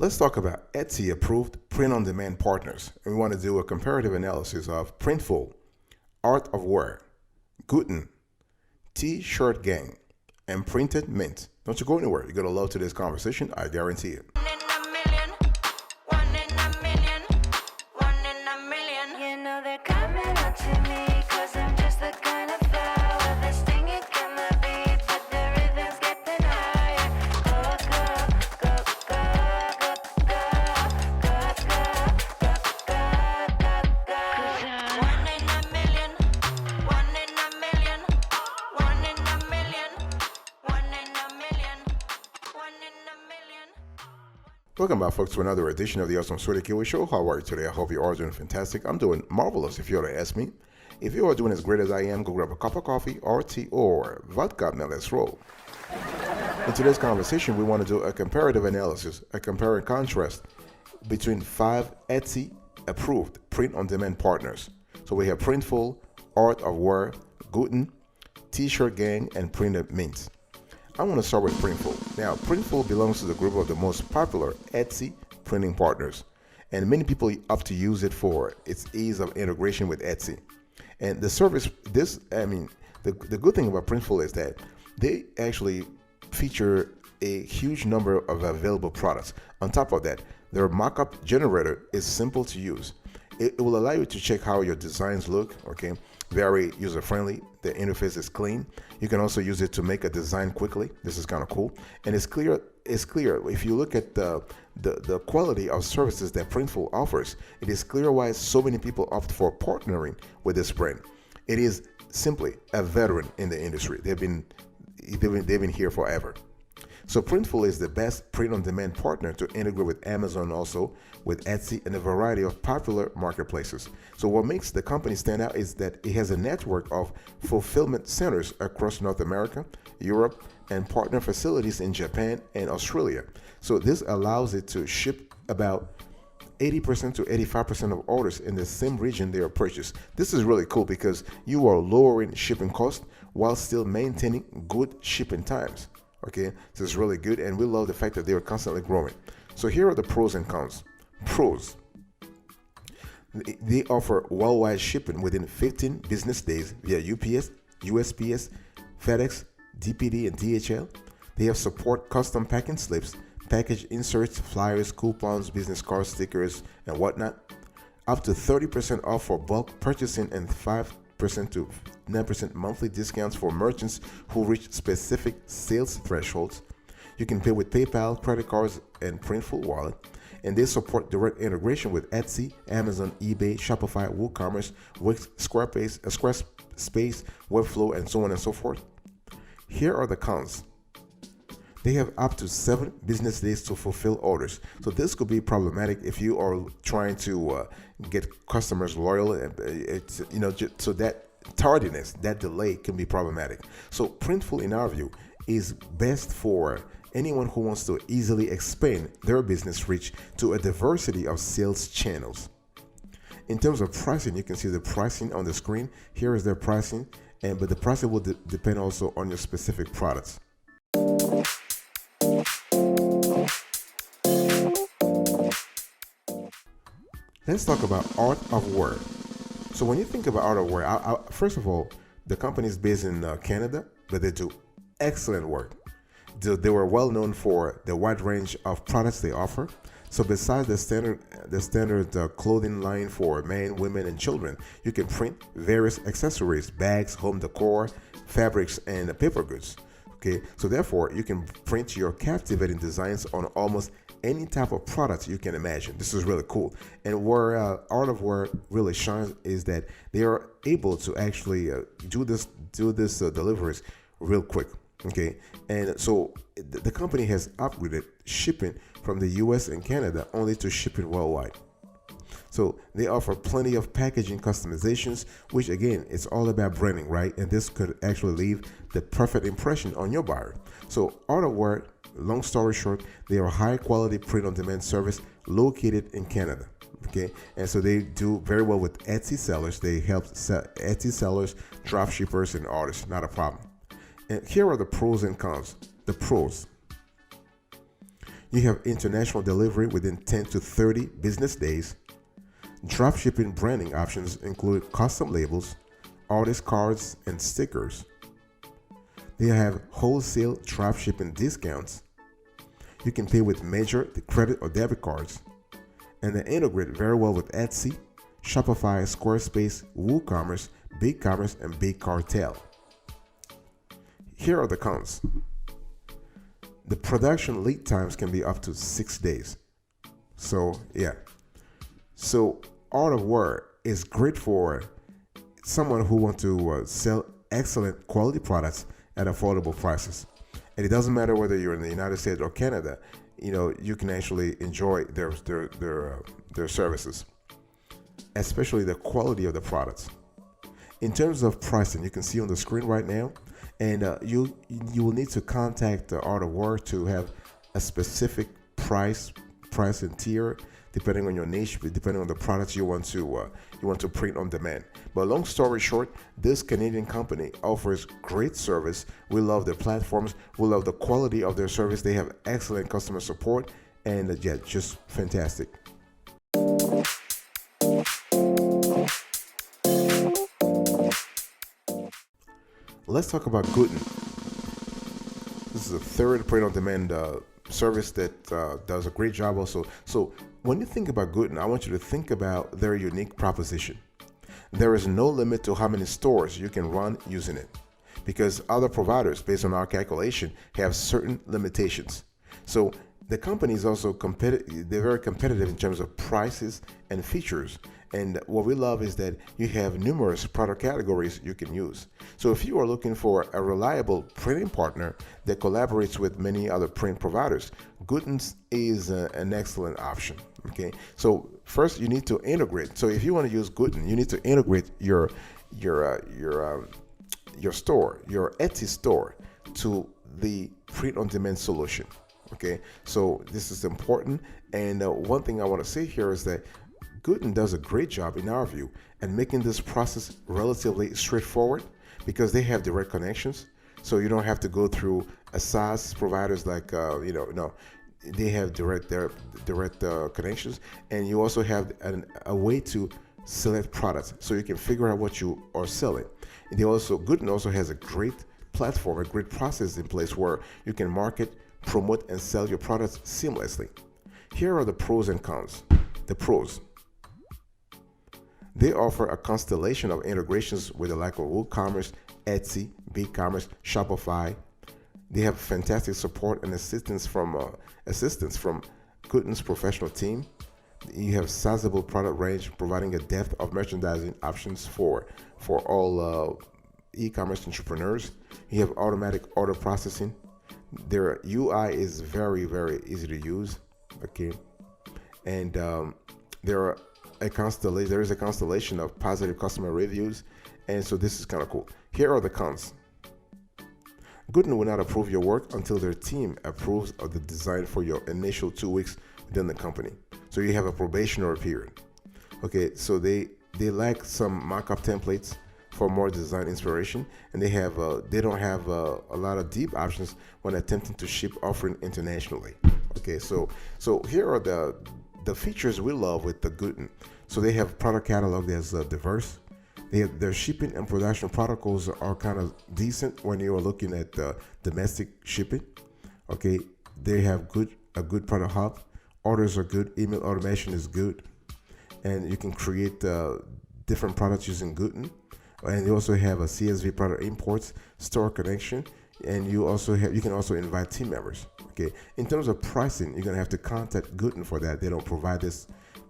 Let's talk about Etsy approved print-on-demand partners. And we want to do a comparative analysis of Printful, Art of Wear, Guten, T-Shirtgang, and Printed Mint. Don't you go anywhere. You're going to love today's conversation. I guarantee it. One in a million, one in a million, one in a million. You know they're coming up to me, cause I'm just the kind of flower that's stinging from the beat, but the rhythm's getting higher. Go, go, go, go, go, go, go, go, go, go, go. One in a million, one in a million, one in a million, one in a million, one in a million. Welcome back, folks, to another edition of the Awesome Sweaty Kiwi Show. How are you today? I hope you are doing fantastic. I'm doing marvelous, if you were to ask me. If you are doing as great as I am, go grab a cup of coffee or tea or vodka. Now let's roll. In today's conversation, we want to do a comparative analysis, a compare and contrast between 5 Etsy approved print-on-demand partners. So we have Printful, Art of Wear, Guten, T-Shirtgang, and Printed Mint. I want to start with Printful. Now, Printful belongs to the group of the most popular Etsy printing partners, and many people opt to use it for its ease of integration with Etsy. And the service, the good thing about Printful is that they actually feature a huge number of available products. On top of that, their mockup generator is simple to use. It will allow you to check how your designs look, okay? Very user-friendly. The interface is clean. You can also use it to make a design quickly. This is kind of cool. And it's clear. If you look at the quality of services that Printful offers, it is clear why so many people opt for partnering with this brand. It is simply a veteran in the industry. They've been here forever. So Printful is the best print-on-demand partner to integrate with Amazon, also with Etsy and a variety of popular marketplaces. So what makes the company stand out is that it has a network of fulfillment centers across North America, Europe, and partner facilities in Japan and Australia. So this allows it to ship about 80% to 85% of orders in the same region they are purchased. This is really cool because you are lowering shipping costs while still maintaining good shipping times. Okay, so it's really good, and we love the fact that they are constantly growing. So here are the pros and cons. Pros: they offer worldwide shipping within 15 business days via UPS, USPS, FedEx, DPD, and DHL. They have support custom packing slips, package inserts, flyers, coupons, business cards, stickers, and whatnot. Up to 30% off for bulk purchasing and 5% to 9% monthly discounts for merchants who reach specific sales thresholds. You can pay with PayPal, credit cards, and Printful wallet. And they support direct integration with Etsy, Amazon, eBay, Shopify, WooCommerce, Wix, Squarespace, Webflow, and so on and so forth. Here are the cons. They have up to 7 business days to fulfill orders. So this could be problematic if you are trying to get customers loyal. So that tardiness, that delay can be problematic. So Printful, in our view, is best for anyone who wants to easily expand their business reach to a diversity of sales channels. In terms of pricing, you can see the pricing on the screen. Here is their pricing, but the pricing will depend also on your specific products. Let's talk about Art of Wear. So when you think about Art of Wear, first of all, the company is based in Canada, but they do excellent work. They were well known for the wide range of products they offer. So besides the standard clothing line for men, women, and children, you can print various accessories, bags, home decor, fabrics, and paper goods. Okay, so therefore you can print your captivating designs on almost any type of product you can imagine. This is really cool. And where Art of Wear really shines is that they are able to actually do this deliveries real quick. Okay, and so the company has upgraded shipping from the US and Canada only to shipping worldwide. So they offer plenty of packaging customizations, which again, it's all about branding, right? And this could actually leave the perfect impression on your buyer. So Art of Wear, long story short, they are a high quality print-on-demand service located in Canada. Okay, and so they do very well with Etsy sellers. They help Etsy sellers, drop shippers, and artists. Not a problem. And here are the pros and cons. The pros: You have international delivery within 10 to 30 business days. Dropshipping branding options include custom labels, artist cards, and stickers. They have wholesale dropshipping discounts. You can pay with major credit or debit cards. And they integrate very well with Etsy, Shopify, Squarespace, WooCommerce, BigCommerce, and Big Cartel. Here are the cons. The production lead times can be up to 6 days. So, yeah. So, Art of Wear is great for someone who wants to sell excellent quality products at affordable prices. And it doesn't matter whether you're in the United States or Canada, you can actually enjoy their services, especially the quality of the products. In terms of pricing, you can see on the screen right now, and you will need to contact the Art of War to have a specific price and tier, depending on your niche, depending on the products you want to print on demand. But long story short, this Canadian company offers great service. We love their platforms. We love the quality of their service. They have excellent customer support, and yeah, just fantastic. Let's talk about Guten. This is a third print-on-demand service that does a great job also. So when you think about Guten, I want you to think about their unique proposition. There is no limit to how many stores you can run using it, because other providers, based on our calculation, have certain limitations. So the company is also competitive. They're very competitive in terms of prices and features. And what we love is that you have numerous product categories you can use. So if you are looking for a reliable printing partner that collaborates with many other print providers, Guten is an excellent option. Okay, so first you need to integrate. So if you want to use Guten, you need to integrate your store, your Etsy store, to the print-on-demand solution. Okay, so this is important. And one thing I want to say here is that Guten does a great job, in our view, at making this process relatively straightforward, because they have direct connections. So you don't have to go through a SaaS providers like no, they have direct connections, and you also have a way to select products, so you can figure out what you are selling. And Guten also has a great platform, a great process in place where you can market, promote, and sell your products seamlessly. Here are the pros and cons. The pros: they offer a constellation of integrations with the like of WooCommerce, Etsy, BigCommerce, Shopify. They have fantastic support and assistance from Guten's professional team. You have sizable product range, providing a depth of merchandising options for all e-commerce entrepreneurs. You have automatic order processing. Their UI is very, very easy to use. Okay, and there is a constellation of positive customer reviews, and so this is kind of cool. Here are the cons. Guten will not approve your work until their team approves of the design for your initial 2 weeks within the company. So you have a probationary period. Okay, so they lack some mock-up templates for more design inspiration, and they don't have a lot of deep options when attempting to ship offering internationally. Okay, so here are the features we love with the Guten. So they have product catalog that's diverse. Their shipping and production protocols are kind of decent when you are looking at domestic shipping. Okay, they have a good product hub. Orders are good. Email automation is good, and you can create different products using Guten. And you also have a CSV product imports, store connection, and you can also invite team members. Okay, in terms of pricing, you're gonna have to contact Guten for that. They don't provide this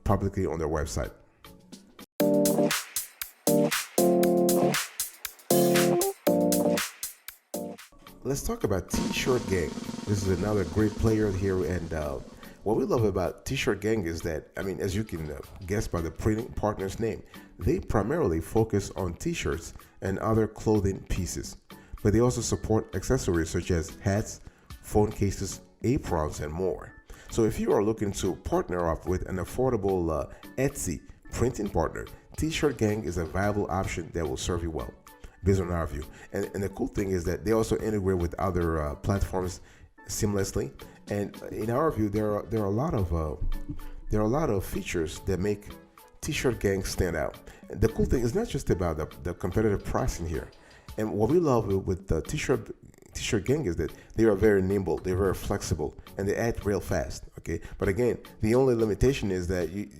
publicly on their website. Let's talk about T-Shirtgang. This is another great player here, and what we love about T-Shirtgang is that, as you can guess by the printing partner's name, they primarily focus on T-shirts and other clothing pieces, but they also support accessories such as hats, phone cases, aprons, and more. So if you are looking to partner up with an affordable Etsy printing partner, T-Shirtgang is a viable option that will serve you well, based on our view. And the cool thing is that they also integrate with other platforms seamlessly, And in our view, there are a lot of features that make T-Shirtgang stand out. And the cool thing is not just about the competitive pricing here. And what we love with the T-Shirtgang is that they are very nimble, they're very flexible, and they act real fast. Okay, but again, the only limitation is that you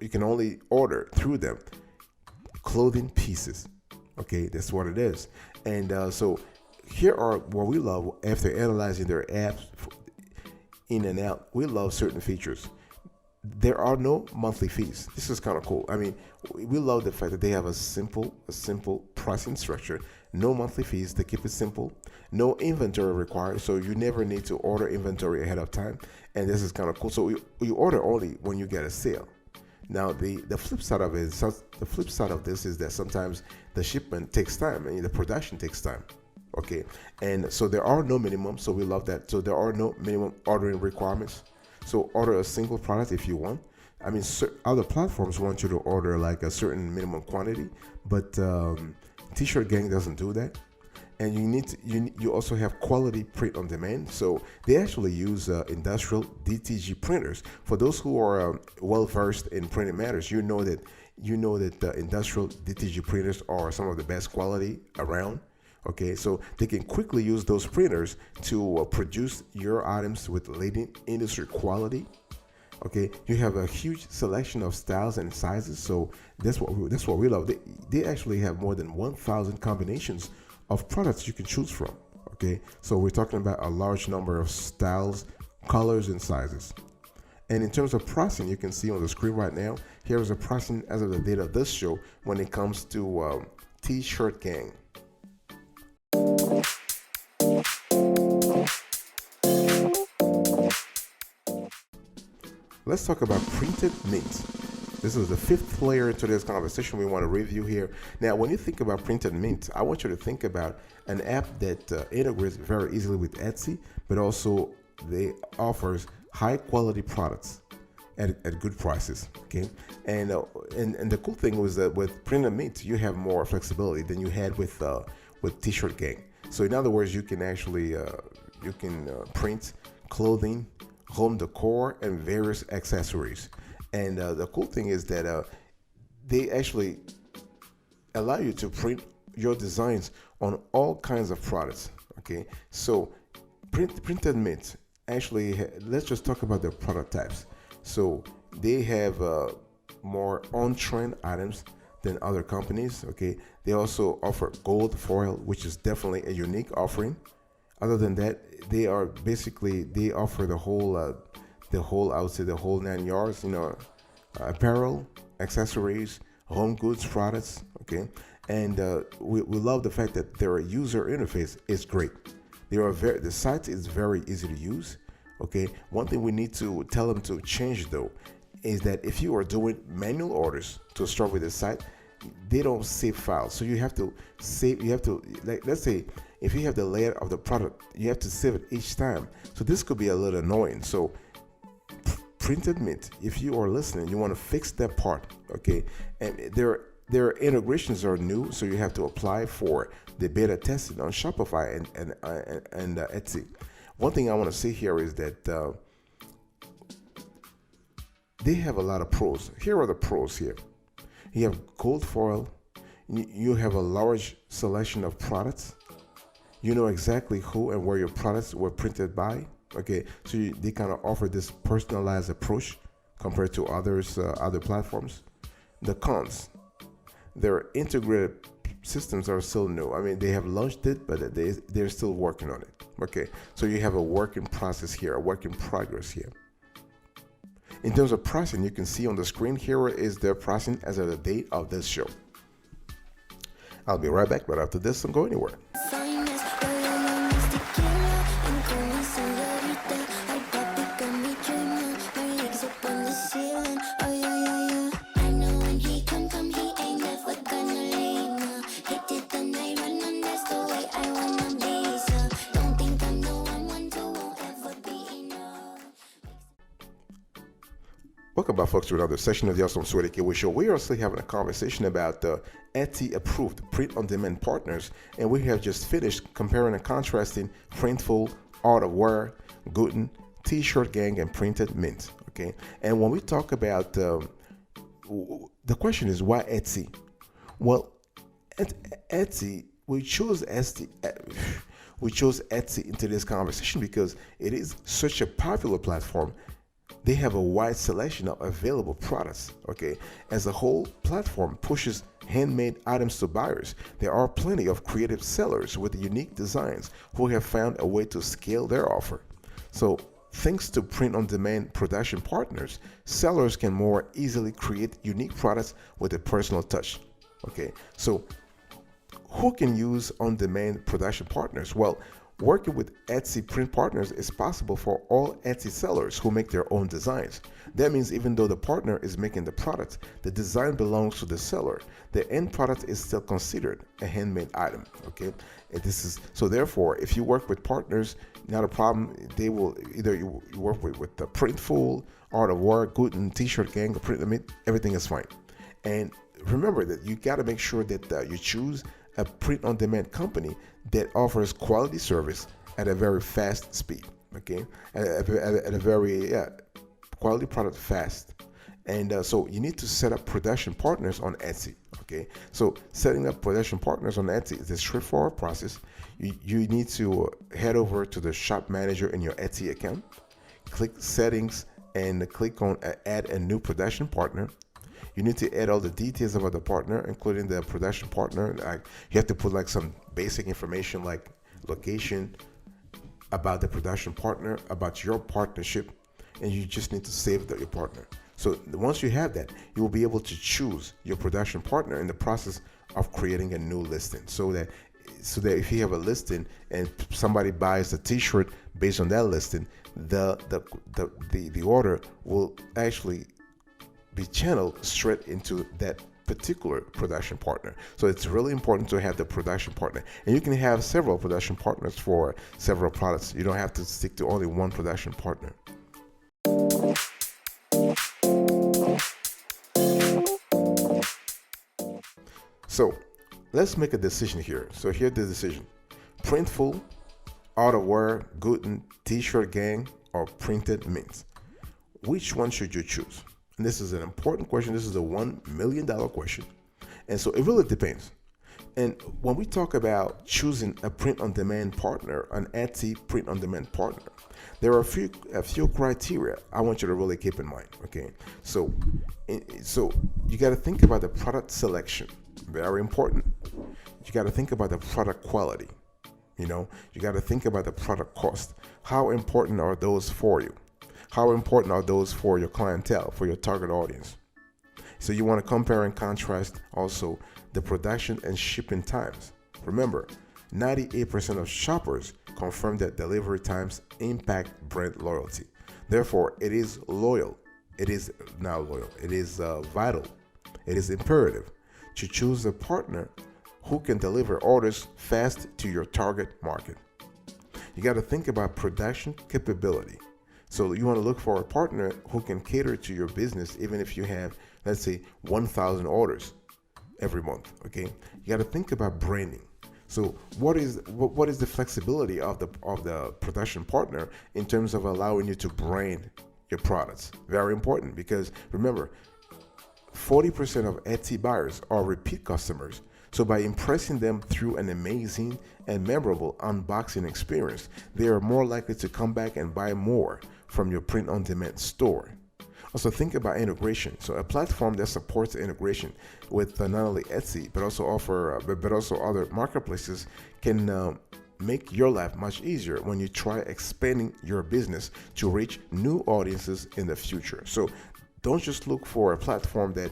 can only order through them clothing pieces. Okay, that's what it is. And so here are what we love after analyzing their apps in and out. We love certain features. There are no monthly fees. This is kind of cool. I mean, we love the fact that they have a simple pricing structure. No monthly fees. They keep it simple. No inventory required, so you never need to order inventory ahead of time. And this is kind of cool. So you order only when you get a sale. Now the flip side of this is that sometimes the shipment takes time and the production takes time. Okay, and so there are no minimum. So we love that. So there are no minimum ordering requirements. So order a single product if you want. I mean, other platforms want you to order like a certain minimum quantity, but T-Shirtgang doesn't do that. And you also have quality print on demand. So they actually use industrial DTG printers. For those who are well versed in printing matters, you know that the industrial DTG printers are some of the best quality around. Okay, so they can quickly use those printers to produce your items with leading industry quality. Okay, you have a huge selection of styles and sizes, so that's what we love. They actually have more than 1,000 combinations of products you can choose from. Okay, so we're talking about a large number of styles, colors, and sizes. And in terms of pricing, you can see on the screen right now, here is the pricing as of the date of this show when it comes to T-Shirtgang. Let's talk about Printed Mint. This is the fifth layer into this conversation we want to review here. Now, when you think about Printed Mint, I want you to think about an app that integrates very easily with Etsy, but also they offers high quality products at good prices. Okay, and the cool thing was that with Printed Mint, you have more flexibility than you had with T-Shirtgang. So in other words, you can actually print clothing, home decor, and various accessories. And the cool thing is that they actually allow you to print your designs on all kinds of products. Okay, so Printed Mint actually, let's just talk about their product types. So they have more on-trend items than other companies. Okay, they also offer gold foil, which is definitely a unique offering. Other than that, they offer the whole I would say the whole 9 yards. Apparel, accessories, home goods products. Okay, and we love the fact that their user interface is great. The site is very easy to use. Okay, one thing we need to tell them to change though is that if you are doing manual orders to start with the site, they don't save files. So you have to save. Let's say if you have the layout of the product, you have to save it each time. So this could be a little annoying. So Printed Mint, if you are listening, you want to fix that part. Okay, and their integrations are new, so you have to apply for the beta testing on Shopify and Etsy. One thing I want to say here is that they have a lot of pros. Here are the pros here. You have gold foil. You have a large selection of products. You know exactly who and where your products were printed by. Okay, so they kind of offer this personalized approach compared to other platforms. The cons, their integrated systems are still new. I mean, they have launched it, but they're still working on it. Okay, so you have a work in process here, a work in progress here. In terms of pricing, you can see on the screen here is their pricing as of the date of this show. I'll be right back right after this. Don't go anywhere. Welcome back, folks, to another session of the Awesome Sweaty Show. We are still having a conversation about the Etsy-approved print-on-demand partners, and we have just finished comparing and contrasting Printful, Art of Wear, Guten, T-Shirtgang, and Printed Mint. Okay, and when we talk about the question is why Etsy? Well, at Etsy, we chose Etsy into this conversation because it is such a popular platform. They have a wide selection of available products. Okay, as a whole platform pushes handmade items to buyers, there are plenty of creative sellers with unique designs who have found a way to scale their offer. So, thanks to print-on-demand production partners, sellers can more easily create unique products with a personal touch. Okay, so who can use on-demand production partners? Well, working with Etsy print partners is possible for all Etsy sellers who make their own designs. That means even though the partner is making the product, the design belongs to the seller. The end product is still considered a handmade item. Okay, and this is so. Therefore, if you work with partners, not a problem. They will either you work with the Printful, Art of War, Guten, T-Shirtgang, Printful, everything is fine. And remember that you got to make sure that you choose a print-on-demand company that offers quality service at a very fast speed. Okay, at a very quality product fast. And so you need to set up production partners on Etsy. Okay, so setting up production partners on Etsy is a straightforward process. You need to head over to the shop manager in your Etsy account, click settings, and click on add a new production partner. You need to add all the details about the partner, including the production partner. Like, you have to put like some basic information like location, about the production partner, about your partnership, and you just need to save your partner. So once you have that, you will be able to choose your production partner in the process of creating a new listing. So that if you have a listing and somebody buys the T-shirt based on that listing, the order will actually be channeled straight into that particular production partner. So it's really important to have the production partner, and you can have several production partners for several products. You don't have to stick to only one production partner. So let's make a decision here. So here's the decision: Printful, Art of Wear, Guten, T-Shirtgang, or Printed Mint. Which one should you choose? And this is an important question. This is a $1 million question. And so it really depends. And when we talk about choosing a print-on-demand partner, an Etsy print-on-demand partner, there are a few criteria I want you to really keep in mind. Okay, so you got to think about the product selection, very important. You got to think about the product quality. You got to think about the product cost. How important are those for you? How important are those for your clientele, for your target audience? So you want to compare and contrast also the production and shipping times. Remember, 98% of shoppers confirm that delivery times impact brand loyalty. Therefore, it is loyal. It is now loyal. It is vital. It is imperative to choose a partner who can deliver orders fast to your target market. You got to think about production capability. So you want to look for a partner who can cater to your business, even if you have, let's say, 1,000 orders every month. Okay, you got to think about branding. So what is the flexibility of the production partner in terms of allowing you to brand your products? Very important, because remember, 40% of Etsy buyers are repeat customers. So by impressing them through an amazing and memorable unboxing experience, they are more likely to come back and buy more from your print-on-demand store. Also think about integration. So a platform that supports integration with not only Etsy but also other marketplaces can make your life much easier when you try expanding your business to reach new audiences in the future. So don't just look for a platform that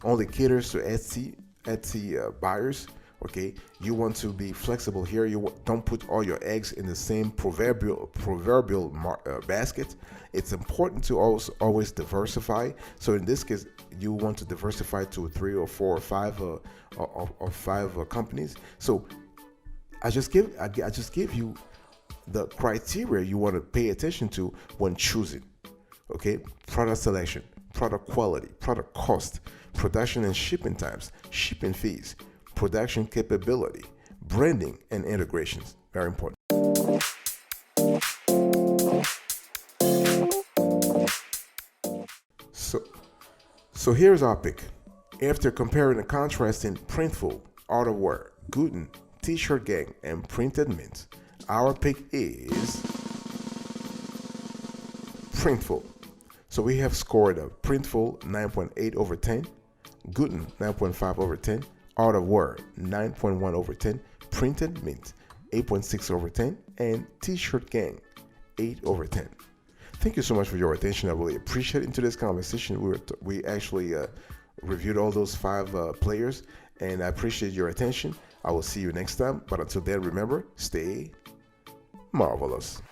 only caters to Etsy buyers. Okay, you want to be flexible here. You don't put all your eggs in the same proverbial basket. It's important to always diversify. So in this case, you want to diversify to 3 or 4 or 5 companies. So I just give you the criteria you want to pay attention to when choosing. Okay, product selection, product quality, product cost, production and shipping times, shipping fees, production capability, branding, and integrations. Very important. So here's our pick. After comparing and contrasting Printful, Art of Wear, Guten, T-Shirtgang, and Printed Mint, our pick is Printful. So we have scored a Printful 9.8 over 10, Guten 9.5 over 10, Art of Wear 9.1 over 10, Printed Mint 8.6 over 10, and T-Shirtgang 8 over 10. Thank you so much for your attention. I really appreciate it. In today's conversation, we actually reviewed all those 5 players, and I appreciate your attention. I will see you next time. But until then, remember, stay marvelous.